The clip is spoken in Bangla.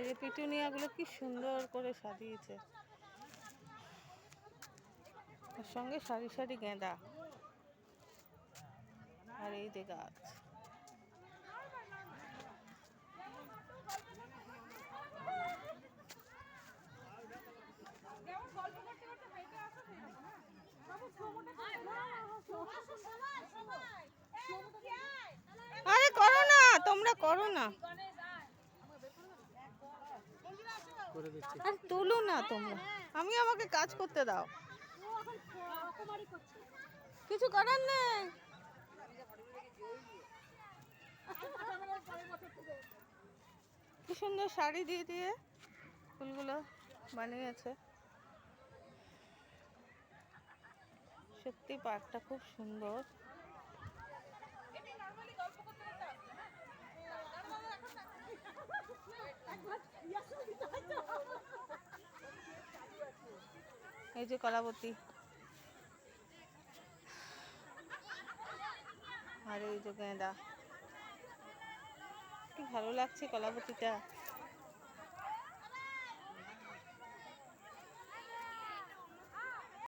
যে পিটুনিয়াগুলো কি সুন্দর করে সাজিয়েছে, তার সঙ্গে সারি সারি গেঁদা। আর এই যে গাছ, আরে করো না, তোমরা করো না, আর তুলো না তোমরা, আমাকে কাজ করতে দাও, কিছু করার নেই। কি সুন্দর শাড়ি দিয়ে দিয়ে ফুলগুলো বানিয়েছে, সত্যি পার্কটা খুব সুন্দর। এই যে কলাবতী, আর এই যে গেঁদা, কি ভালো লাগছে কলাবতীটা।